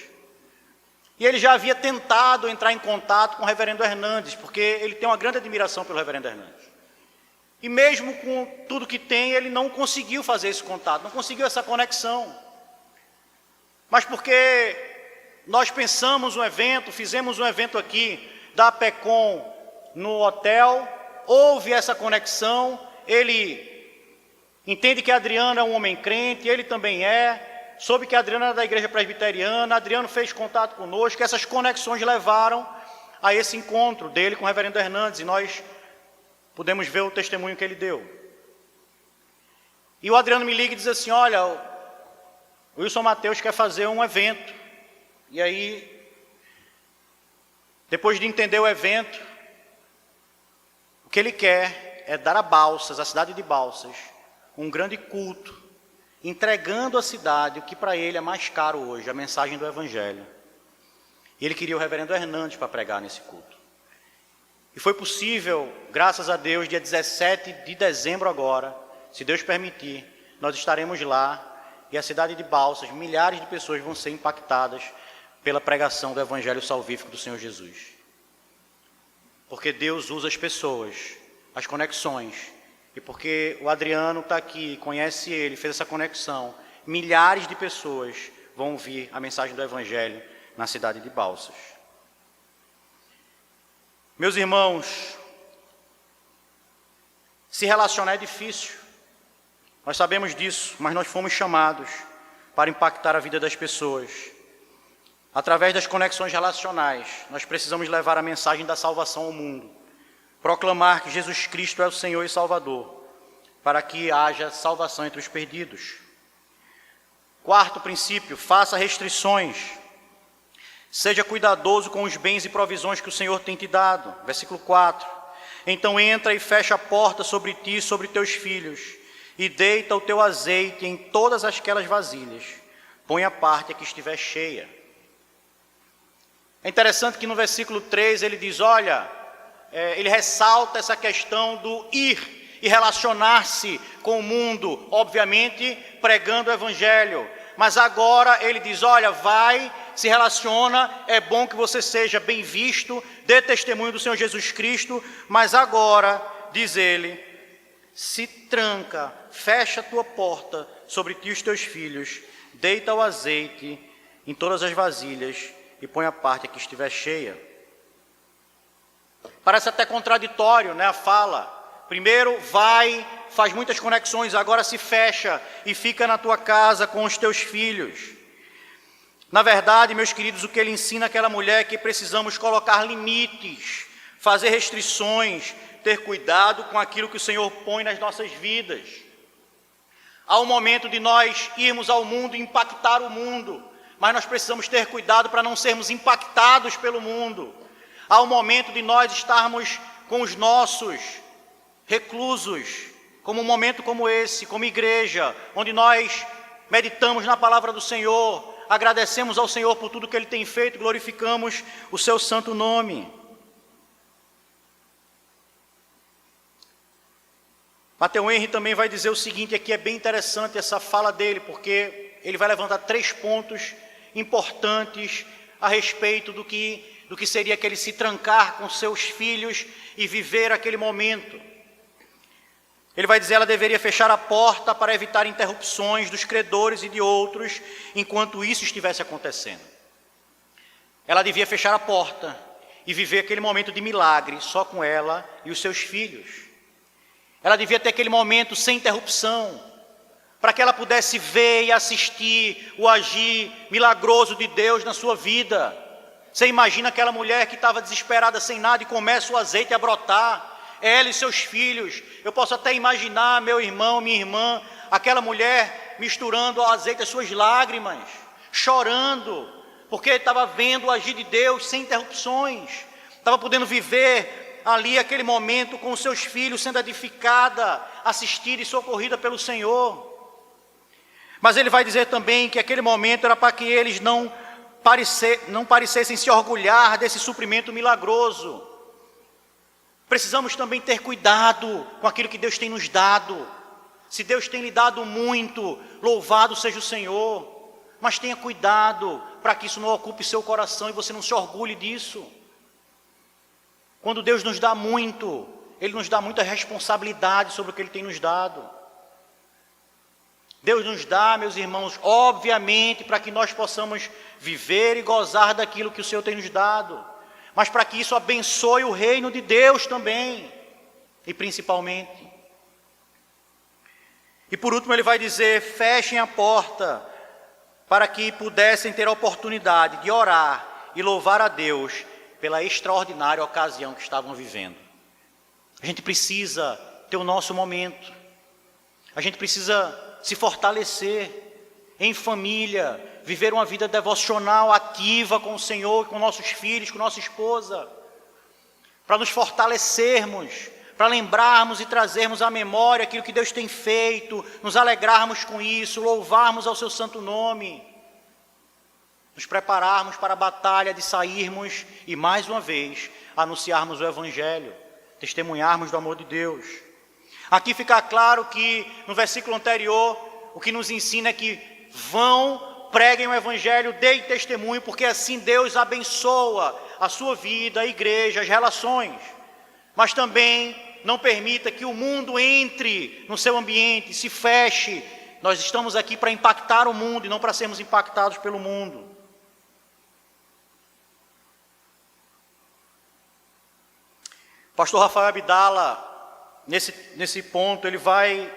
E ele já havia tentado entrar em contato com o reverendo Hernandes, porque ele tem uma grande admiração pelo reverendo Hernandes. E mesmo com tudo que tem, ele não conseguiu fazer esse contato, não conseguiu essa conexão. Mas porque nós pensamos um evento, fizemos um evento aqui da PECOM no hotel, houve essa conexão, ele entende que Adriano é um homem crente, ele também é, soube que Adriano era da igreja presbiteriana, Adriano fez contato conosco, essas conexões levaram a esse encontro dele com o reverendo Hernandes, e nós podemos ver o testemunho que ele deu. E o Adriano me liga e diz assim, olha, o Wilson Mateus quer fazer um evento. E aí, depois de entender o evento, o que ele quer é dar a Balsas, a cidade de Balsas, um grande culto, entregando à cidade o que para ele é mais caro hoje, a mensagem do Evangelho. E ele queria o reverendo Hernandes para pregar nesse culto. E foi possível, graças a Deus, dia 17 de dezembro agora, se Deus permitir, nós estaremos lá e a cidade de Balsas, milhares de pessoas vão ser impactadas pela pregação do Evangelho salvífico do Senhor Jesus. Porque Deus usa as pessoas, as conexões, e porque o Adriano está aqui, conhece ele, fez essa conexão, milhares de pessoas vão ouvir a mensagem do Evangelho na cidade de Balsas. Meus irmãos, se relacionar é difícil, nós sabemos disso, mas nós fomos chamados para impactar a vida das pessoas. Através das conexões relacionais, nós precisamos levar a mensagem da salvação ao mundo, proclamar que Jesus Cristo é o Senhor e Salvador, para que haja salvação entre os perdidos. Quarto princípio, faça restrições. Seja cuidadoso com os bens e provisões que o Senhor tem te dado. Versículo 4. Então entra e fecha a porta sobre ti e sobre teus filhos, e deita o teu azeite em todas aquelas vasilhas. Põe a parte a que estiver cheia. É interessante que no versículo 3 ele diz, olha, ele ressalta essa questão do ir e relacionar-se com o mundo, obviamente pregando o Evangelho. Mas agora ele diz, olha, vai, se relaciona, é bom que você seja bem visto, dê testemunho do Senhor Jesus Cristo, mas agora, diz ele, se tranca, fecha a tua porta sobre ti e os teus filhos, deita o azeite em todas as vasilhas e põe a parte que estiver cheia. Parece até contraditório, né, a fala. Primeiro vai, faz muitas conexões, agora se fecha e fica na tua casa com os teus filhos. Na verdade, meus queridos, o que ele ensina àquela mulher é que precisamos colocar limites, fazer restrições, ter cuidado com aquilo que o Senhor põe nas nossas vidas. Há um momento de nós irmos ao mundo e impactar o mundo, mas nós precisamos ter cuidado para não sermos impactados pelo mundo. Há um momento de nós estarmos com os nossos reclusos, como um momento como esse, como igreja, onde nós meditamos na palavra do Senhor, agradecemos ao Senhor por tudo que Ele tem feito, glorificamos o seu santo nome. Mateus Henry também vai dizer o seguinte, aqui é bem interessante essa fala dele, porque ele vai levantar 3 pontos importantes a respeito do que seria aquele se trancar com seus filhos e viver aquele momento. Ele vai dizer, ela deveria fechar a porta para evitar interrupções dos credores e de outros, enquanto isso estivesse acontecendo. Ela devia fechar a porta e viver aquele momento de milagre, só com ela e os seus filhos. Ela devia ter aquele momento sem interrupção, para que ela pudesse ver e assistir o agir milagroso de Deus na sua vida. Você imagina aquela mulher que estava desesperada sem nada e começa o azeite a brotar, ela e seus filhos. Eu posso até imaginar, meu irmão, minha irmã, aquela mulher misturando ao azeite as suas lágrimas, chorando, porque estava vendo o agir de Deus sem interrupções, estava podendo viver ali aquele momento com os seus filhos, sendo edificada, assistida e socorrida pelo Senhor. Mas ele vai dizer também que aquele momento era para que eles não parecessem se orgulhar desse suprimento milagroso. Precisamos também ter cuidado com aquilo que Deus tem nos dado. Se Deus tem lhe dado muito, louvado seja o Senhor. Mas tenha cuidado para que isso não ocupe seu coração e você não se orgulhe disso. Quando Deus nos dá muito, Ele nos dá muita responsabilidade sobre o que Ele tem nos dado. Deus nos dá, meus irmãos, obviamente, para que nós possamos viver e gozar daquilo que o Senhor tem nos dado, mas para que isso abençoe o reino de Deus também, e principalmente. E por último ele vai dizer, fechem a porta, para que pudessem ter a oportunidade de orar e louvar a Deus pela extraordinária ocasião que estavam vivendo. A gente precisa ter o nosso momento, a gente precisa se fortalecer em família, viver uma vida devocional ativa com o Senhor, com nossos filhos, com nossa esposa, para nos fortalecermos, para lembrarmos e trazermos à memória aquilo que Deus tem feito, nos alegrarmos com isso, louvarmos ao seu santo nome, nos prepararmos para a batalha de sairmos e mais uma vez anunciarmos o Evangelho, testemunharmos do amor de Deus. Aqui fica claro que no versículo anterior, o que nos ensina é que vão, preguem o Evangelho, deem testemunho, porque assim Deus abençoa a sua vida, a igreja, as relações. Mas também não permita que o mundo entre no seu ambiente, se feche. Nós estamos aqui para impactar o mundo e não para sermos impactados pelo mundo. Pastor Rafael Abdala, nesse ponto, ele vai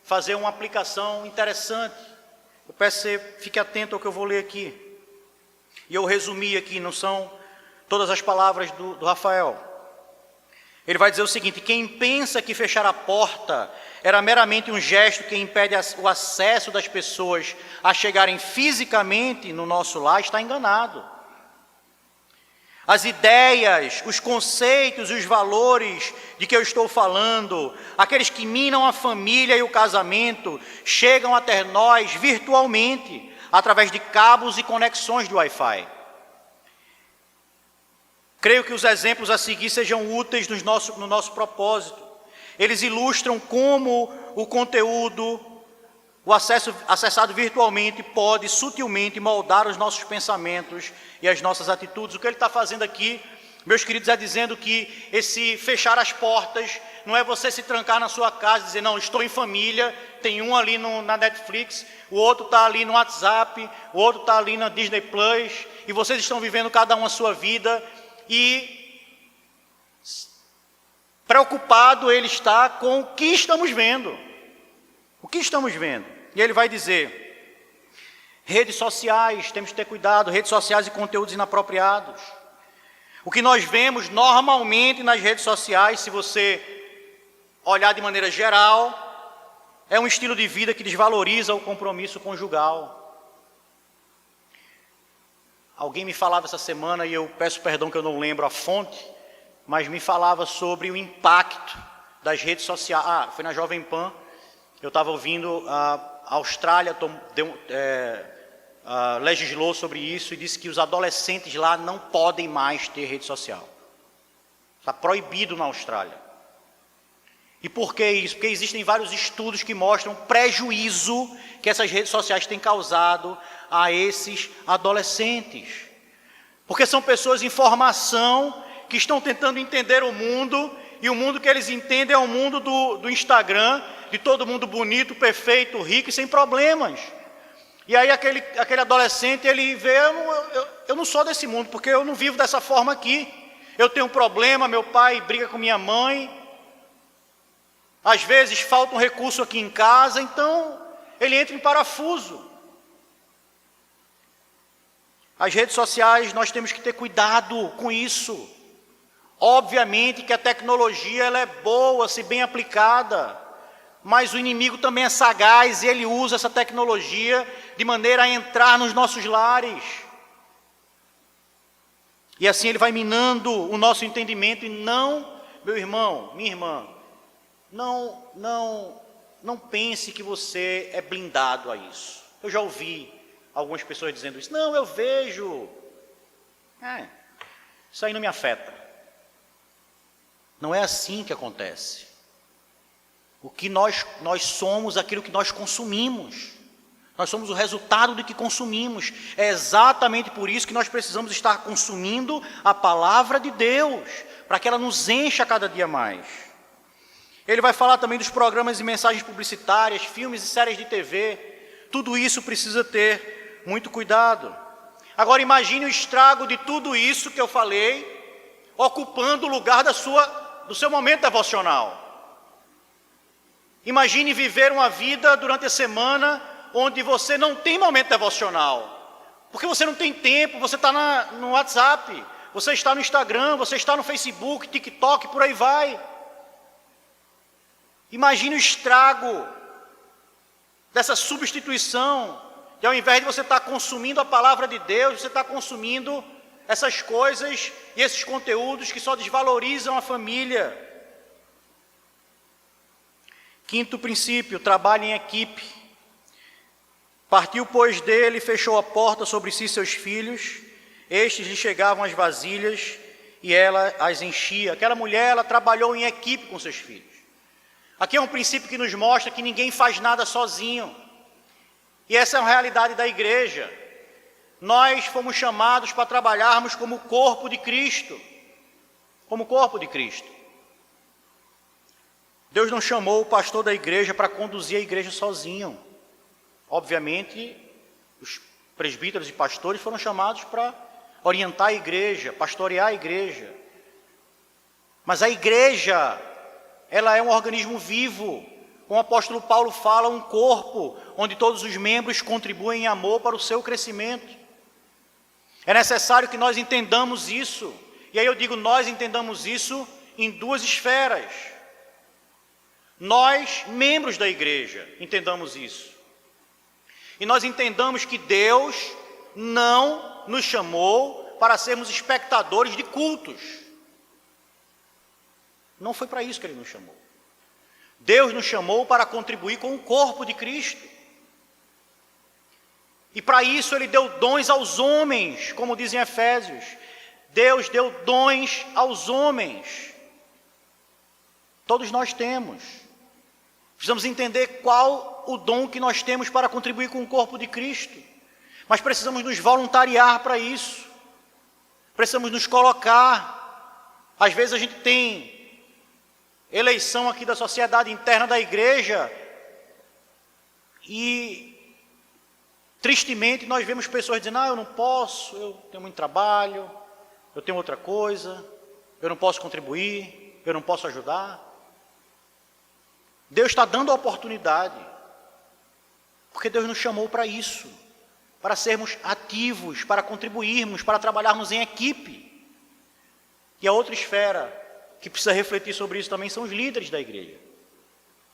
fazer uma aplicação interessante. Eu peço que você fique atento ao que eu vou ler aqui. E eu resumi aqui, não são todas as palavras do Rafael. Ele vai dizer o seguinte, quem pensa que fechar a porta era meramente um gesto que impede o acesso das pessoas a chegarem fisicamente no nosso lar, está enganado. As ideias, os conceitos e os valores de que eu estou falando, aqueles que minam a família e o casamento, chegam até nós virtualmente, através de cabos e conexões de Wi-Fi. Creio que os exemplos a seguir sejam úteis no nosso propósito. Eles ilustram como o conteúdo, o acessado virtualmente, pode sutilmente moldar os nossos pensamentos e as nossas atitudes. O que ele está fazendo aqui, meus queridos, é dizendo que esse fechar as portas não é você se trancar na sua casa e dizer, não, estou em família, tem um ali na Netflix, o outro está ali no WhatsApp, o outro está ali na Disney Plus, e vocês estão vivendo cada um a sua vida, e preocupado ele está com o que estamos vendo. O que estamos vendo? E ele vai dizer, redes sociais, temos que ter cuidado, redes sociais e conteúdos inapropriados. O que nós vemos normalmente nas redes sociais, se você olhar de maneira geral, é um estilo de vida que desvaloriza o compromisso conjugal. Alguém me falava essa semana, e eu peço perdão que eu não lembro a fonte, mas me falava sobre o impacto das redes sociais. Foi na Jovem Pan, eu estava ouvindo, a Austrália legislou sobre isso e disse que os adolescentes lá não podem mais ter rede social. Está proibido na Austrália. E por que isso? Porque existem vários estudos que mostram o prejuízo que essas redes sociais têm causado a esses adolescentes. Porque são pessoas em formação que estão tentando entender o mundo, e o mundo que eles entendem é o mundo do Instagram, de todo mundo bonito, perfeito, rico e sem problemas. E aí aquele adolescente, ele vê, eu não sou desse mundo, porque eu não vivo dessa forma aqui. Eu tenho um problema, meu pai briga com minha mãe, às vezes falta um recurso aqui em casa, então ele entra em parafuso. As redes sociais, nós temos que ter cuidado com isso. Obviamente que a tecnologia ela é boa se bem aplicada, mas o inimigo também é sagaz e ele usa essa tecnologia de maneira a entrar nos nossos lares. E assim ele vai minando o nosso entendimento e não, meu irmão, minha irmã, não pense que você é blindado a isso. Eu já ouvi algumas pessoas dizendo isso. Não, eu vejo. Isso aí não me afeta. Não é assim que acontece. O que nós somos aquilo que nós consumimos. Nós somos o resultado do que consumimos. É exatamente por isso que nós precisamos estar consumindo a palavra de Deus, para que ela nos encha cada dia mais. Ele vai falar também dos programas e mensagens publicitárias, filmes e séries de TV. Tudo isso precisa ter muito cuidado. Agora imagine o estrago de tudo isso que eu falei, ocupando o lugar do seu momento devocional. Imagine viver uma vida durante a semana onde você não tem momento devocional, porque você não tem tempo, você está no WhatsApp, você está no Instagram, você está no Facebook, TikTok, por aí vai. Imagine o estrago dessa substituição, de ao invés de você estar consumindo a palavra de Deus, você está consumindo essas coisas e esses conteúdos que só desvalorizam a família. Quinto princípio, trabalho em equipe. Partiu, pois, dele e fechou a porta sobre si e seus filhos. Estes lhe chegavam as vasilhas e ela as enchia. Aquela mulher, ela trabalhou em equipe com seus filhos. Aqui é um princípio que nos mostra que ninguém faz nada sozinho. E essa é uma realidade da igreja. Nós fomos chamados para trabalharmos como corpo de Cristo. Como corpo de Cristo. Deus não chamou o pastor da igreja para conduzir a igreja sozinho. Obviamente, os presbíteros e pastores foram chamados para orientar a igreja, pastorear a igreja. Mas a igreja, ela é um organismo vivo. Como o apóstolo Paulo fala, um corpo onde todos os membros contribuem em amor para o seu crescimento. É necessário que nós entendamos isso. E aí eu digo, nós entendamos isso em duas esferas. Nós, membros da igreja, entendamos isso. E nós entendamos que Deus não nos chamou para sermos espectadores de cultos. Não foi para isso que Ele nos chamou. Deus nos chamou para contribuir com o corpo de Cristo. E para isso Ele deu dons aos homens, como dizem Efésios. Deus deu dons aos homens. Todos nós temos. Precisamos entender qual o dom que nós temos para contribuir com o corpo de Cristo. Mas precisamos nos voluntariar para isso. Precisamos nos colocar. Às vezes a gente tem eleição aqui da sociedade interna da igreja e, tristemente, nós vemos pessoas dizendo, eu não posso, eu tenho muito trabalho, eu tenho outra coisa, eu não posso contribuir, eu não posso ajudar. Deus está dando a oportunidade, porque Deus nos chamou para isso, para sermos ativos, para contribuirmos, para trabalharmos em equipe. E a outra esfera que precisa refletir sobre isso também são os líderes da igreja.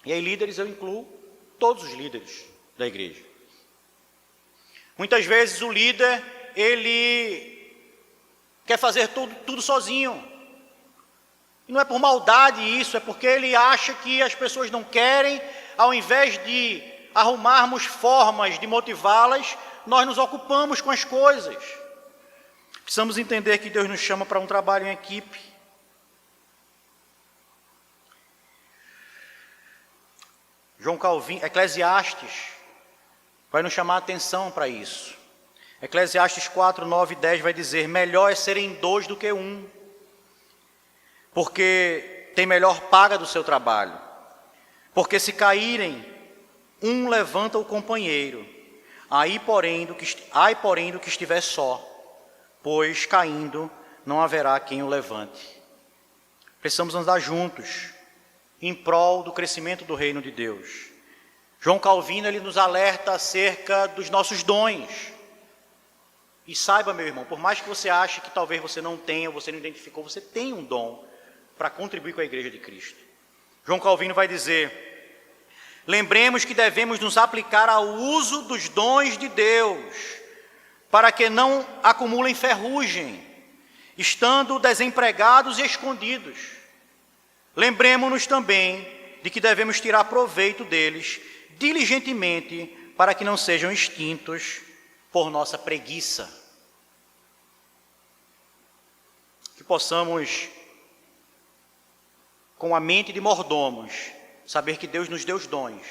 E aí líderes eu incluo todos os líderes da igreja. Muitas vezes o líder, ele quer fazer tudo sozinho. E não é por maldade isso, é porque ele acha que as pessoas não querem, ao invés de arrumarmos formas de motivá-las, nós nos ocupamos com as coisas. Precisamos entender que Deus nos chama para um trabalho em equipe. João Calvino, Eclesiastes, vai nos chamar a atenção para isso. Eclesiastes 4, 9 e 10 vai dizer, melhor é serem dois do que um, porque tem melhor paga do seu trabalho. Porque se caírem, um levanta o companheiro, ai porém do que estiver só, pois caindo não haverá quem o levante. Precisamos andar juntos, em prol do crescimento do reino de Deus. João Calvino, ele nos alerta acerca dos nossos dons. E saiba, meu irmão, por mais que você ache que talvez você não tenha, você não identificou, você tem um dom para contribuir com a igreja de Cristo. João Calvino vai dizer, lembremos que devemos nos aplicar ao uso dos dons de Deus, para que não acumulem ferrugem, estando desempregados e escondidos. Lembremos-nos também de que devemos tirar proveito deles diligentemente, para que não sejam extintos por nossa preguiça. Que possamos, com a mente de mordomos, saber que Deus nos deu os dons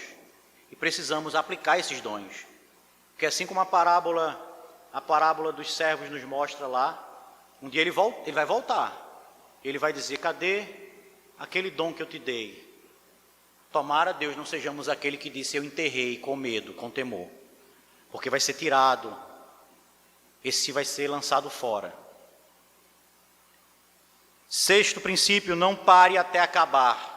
e precisamos aplicar esses dons. Porque assim como a parábola dos servos nos mostra lá, um dia ele vai voltar. Ele vai dizer, cadê aquele dom que eu te dei? Tomara, Deus, não sejamos aquele que disse: eu enterrei com medo, com temor, porque vai ser tirado, esse vai ser lançado fora. Sexto princípio: não pare até acabar.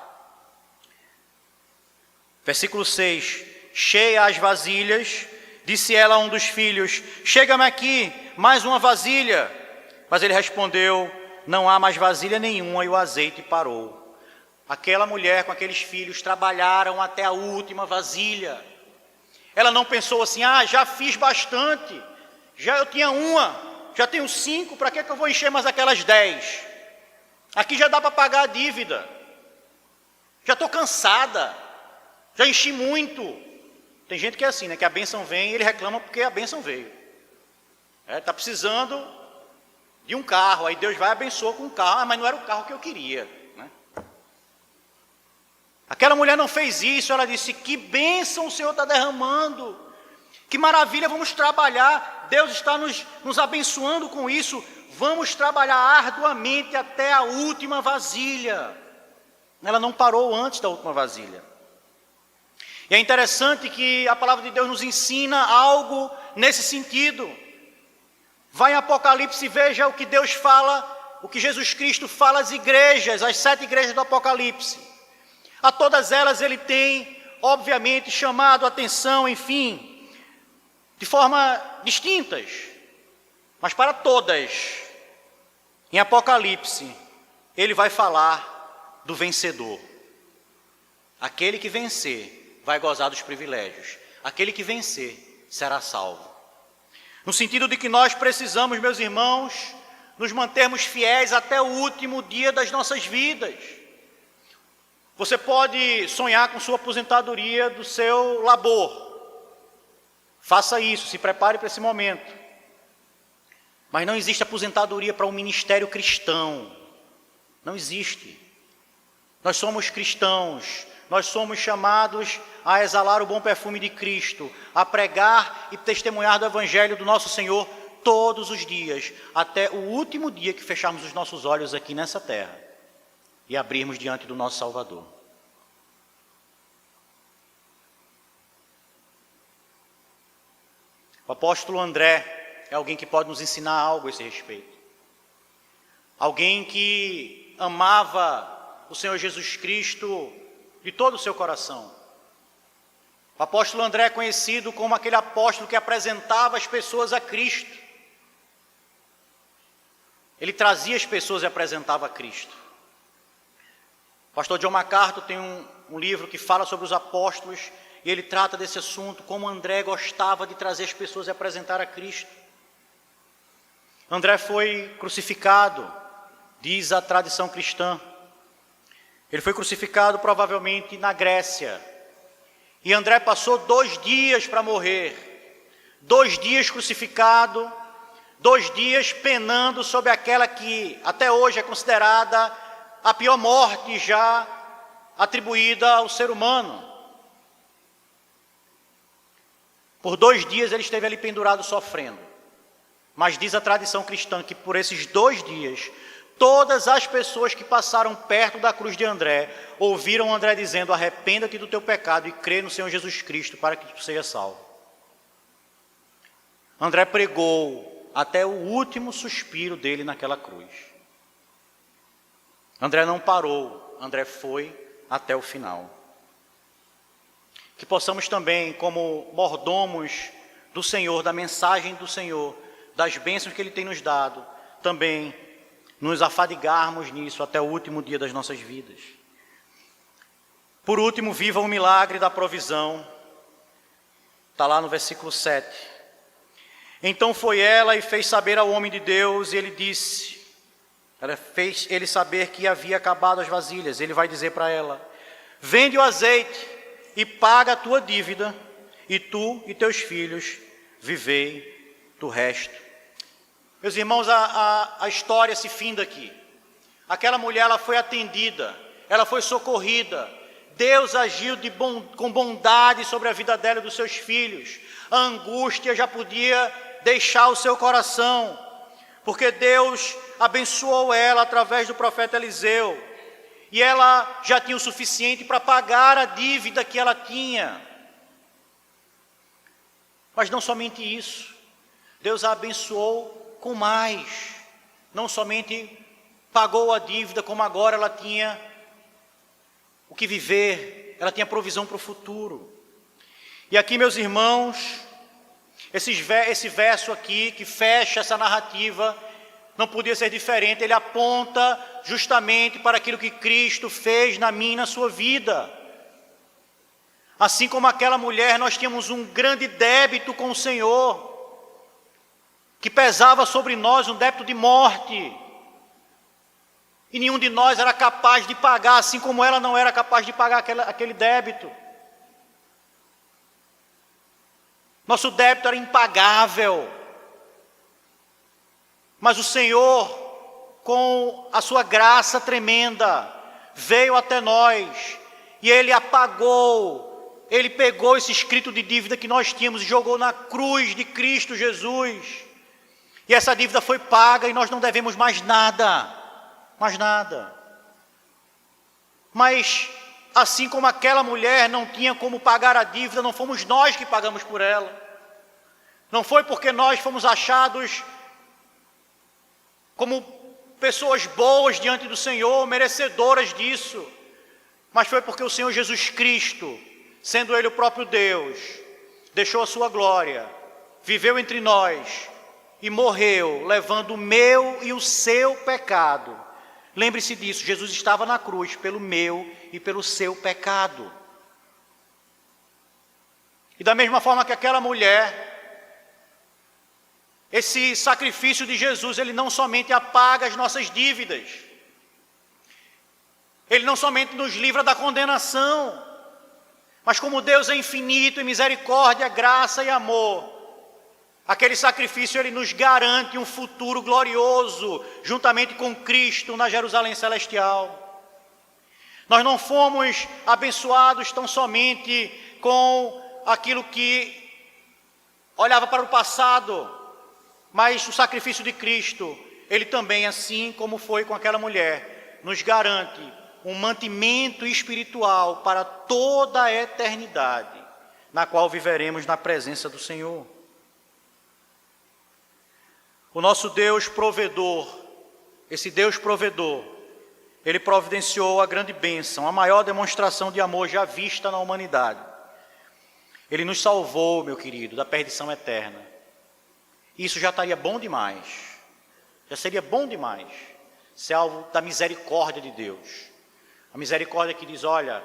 Versículo 6: cheia as vasilhas, disse ela a um dos filhos: chega-me aqui mais uma vasilha. Mas ele respondeu: não há mais vasilha nenhuma, e o azeite parou. Aquela mulher com aqueles filhos trabalharam até a última vasilha. Ela não pensou assim: já fiz bastante, já eu tinha uma, já tenho 5, para que eu vou encher mais aquelas 10? Aqui já dá para pagar a dívida, já estou cansada, já enchi muito. Tem gente que é assim, né? Que a bênção vem e ele reclama porque a bênção veio. Está precisando de um carro, aí Deus vai e abençoa com um carro. Mas não era o carro que eu queria, né? Aquela mulher não fez isso, ela disse: que bênção o Senhor está derramando, que maravilha, vamos trabalhar, Deus está nos abençoando com isso, vamos trabalhar arduamente até a última vasilha. Ela não parou antes da última vasilha. E é interessante que a palavra de Deus nos ensina algo nesse sentido. Vai em Apocalipse e veja o que Deus fala, o que Jesus Cristo fala às igrejas, às 7 igrejas do Apocalipse. A todas elas ele tem, obviamente, chamado a atenção, enfim, de forma distintas. Mas para todas, em Apocalipse, ele vai falar do vencedor. Aquele que vencer vai gozar dos privilégios. Aquele que vencer será salvo. No sentido de que nós precisamos, meus irmãos, nos mantermos fiéis até o último dia das nossas vidas. Você pode sonhar com sua aposentadoria do seu labor. Faça isso, se prepare para esse momento. Mas não existe aposentadoria para um ministério cristão. Não existe. Nós somos cristãos. Nós somos chamados a exalar o bom perfume de Cristo, a pregar e testemunhar do Evangelho do nosso Senhor todos os dias, até o último dia que fecharmos os nossos olhos aqui nessa terra e abrirmos diante do nosso Salvador. O apóstolo André é alguém que pode nos ensinar algo a esse respeito. Alguém que amava o Senhor Jesus Cristo de todo o seu coração. O apóstolo André é conhecido como aquele apóstolo que apresentava as pessoas a Cristo. Ele trazia as pessoas e apresentava a Cristo. O pastor John MacArthur tem um livro que fala sobre os apóstolos, e ele trata desse assunto, como André gostava de trazer as pessoas e apresentar a Cristo. André foi crucificado, diz a tradição cristã. Ele foi crucificado provavelmente na Grécia. E André passou 2 dias para morrer. 2 dias crucificado, 2 dias penando sobre aquela que até hoje é considerada a pior morte já atribuída ao ser humano. Por 2 dias ele esteve ali pendurado sofrendo. Mas diz a tradição cristã que por esses 2 dias, todas as pessoas que passaram perto da cruz de André, ouviram André dizendo: arrependa-te do teu pecado e crê no Senhor Jesus Cristo para que tu seja salvo. André pregou até o último suspiro dele naquela cruz. André não parou, André foi até o final. Que possamos também, como mordomos do Senhor, da mensagem do Senhor, das bênçãos que Ele tem nos dado, também nos afadigarmos nisso até o último dia das nossas vidas. Por último, viva o milagre da provisão. Está lá no versículo 7. Então foi ela e fez saber ao homem de Deus, e ele disse, ela fez ele saber que havia acabado as vasilhas. Ele vai dizer para ela: vende o azeite e paga a tua dívida, e tu e teus filhos vivei do resto. Meus irmãos, a história se finda aqui. Aquela mulher, ela foi atendida, ela foi socorrida. Deus agiu com bondade sobre a vida dela e dos seus filhos. A angústia já podia deixar o seu coração, porque Deus abençoou ela através do profeta Eliseu. e ela já tinha o suficiente para pagar a dívida que ela tinha. Mas não somente isso, Deus a abençoou com mais. Não somente pagou a dívida, como agora ela tinha o que viver, ela tinha provisão para o futuro. E aqui, meus irmãos, esse verso aqui que fecha essa narrativa, não podia ser diferente, ele aponta justamente para aquilo que Cristo fez na minha e na sua vida. Assim como aquela mulher, nós tínhamos um grande débito com o Senhor, que pesava sobre nós, um débito de morte, e nenhum de nós era capaz de pagar, assim como ela não era capaz de pagar aquele débito. Nosso débito era impagável, mas o Senhor, com a sua graça tremenda, veio até nós, e Ele apagou, Ele pegou esse escrito de dívida que nós tínhamos e jogou na cruz de Cristo Jesus, e essa dívida foi paga e nós não devemos mais nada, mas assim como aquela mulher não tinha como pagar a dívida, não fomos nós que pagamos por ela, não foi porque nós fomos achados como pessoas boas diante do Senhor, merecedoras disso, mas foi porque o Senhor Jesus Cristo, sendo Ele o próprio Deus, deixou a sua glória, viveu entre nós e morreu, levando o meu e o seu pecado. Lembre-se disso, Jesus estava na cruz pelo meu e pelo seu pecado. E da mesma forma que aquela mulher, esse sacrifício de Jesus, ele não somente apaga as nossas dívidas, ele não somente nos livra da condenação, mas como Deus é infinito em misericórdia, graça e amor, aquele sacrifício ele nos garante um futuro glorioso, juntamente com Cristo na Jerusalém celestial. Nós não fomos abençoados tão somente com aquilo que olhava para o passado, mas o sacrifício de Cristo, ele também, assim como foi com aquela mulher, nos garante um mantimento espiritual para toda a eternidade, na qual viveremos na presença do Senhor. O nosso Deus provedor, esse Deus provedor, Ele providenciou a grande bênção, a maior demonstração de amor já vista na humanidade. Ele nos salvou, meu querido, da perdição eterna. Isso já estaria bom demais, já seria bom demais, ser alvo da misericórdia de Deus. A misericórdia que diz, olha,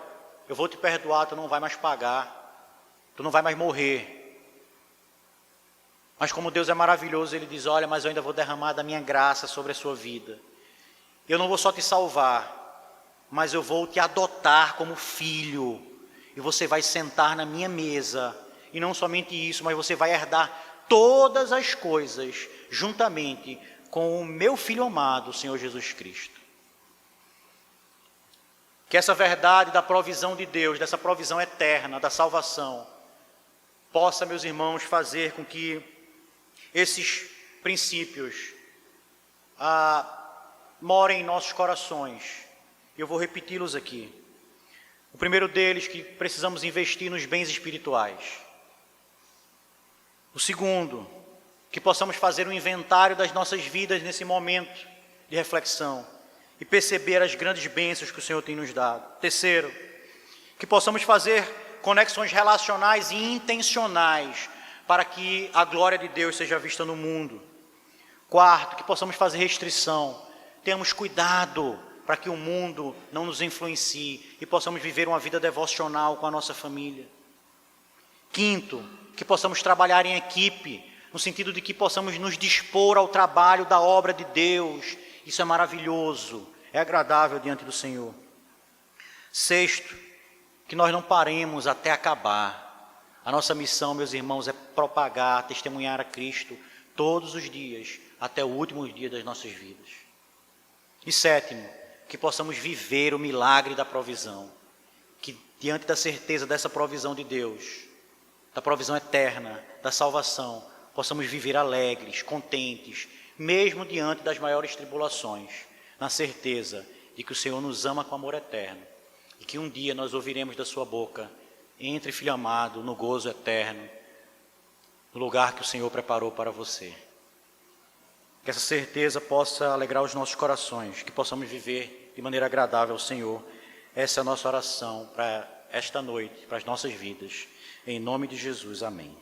eu vou te perdoar, tu não vai mais pagar, tu não vai mais morrer. Mas como Deus é maravilhoso, Ele diz, olha, mas eu ainda vou derramar da minha graça sobre a sua vida. Eu não vou só te salvar, mas eu vou te adotar como filho. E você vai sentar na minha mesa. E não somente isso, mas você vai herdar todas as coisas, juntamente com o meu Filho amado, o Senhor Jesus Cristo. Que essa verdade da provisão de Deus, dessa provisão eterna, da salvação, possa, meus irmãos, fazer com que esses princípios morem em nossos corações. Eu vou repeti-los aqui. O primeiro deles, que precisamos investir nos bens espirituais. O segundo, que possamos fazer um inventário das nossas vidas nesse momento de reflexão e perceber as grandes bênçãos que o Senhor tem nos dado. Terceiro, que possamos fazer conexões relacionais e intencionais para que a glória de Deus seja vista no mundo. Quarto, que possamos fazer restrição. Tenhamos cuidado para que o mundo não nos influencie e possamos viver uma vida devocional com a nossa família. Quinto, que possamos trabalhar em equipe, no sentido de que possamos nos dispor ao trabalho da obra de Deus. Isso é maravilhoso, é agradável diante do Senhor. Sexto, que nós não paremos até acabar. A nossa missão, meus irmãos, é propagar, testemunhar a Cristo todos os dias, até o último dia das nossas vidas. E sétimo, que possamos viver o milagre da provisão, que diante da certeza dessa provisão de Deus, da provisão eterna, da salvação, possamos viver alegres, contentes, mesmo diante das maiores tribulações, na certeza de que o Senhor nos ama com amor eterno e que um dia nós ouviremos da sua boca: entre, filho amado, no gozo eterno, no lugar que o Senhor preparou para você. Que essa certeza possa alegrar os nossos corações, que possamos viver de maneira agradável ao Senhor. Essa é a nossa oração para esta noite, para as nossas vidas. Em nome de Jesus, amém.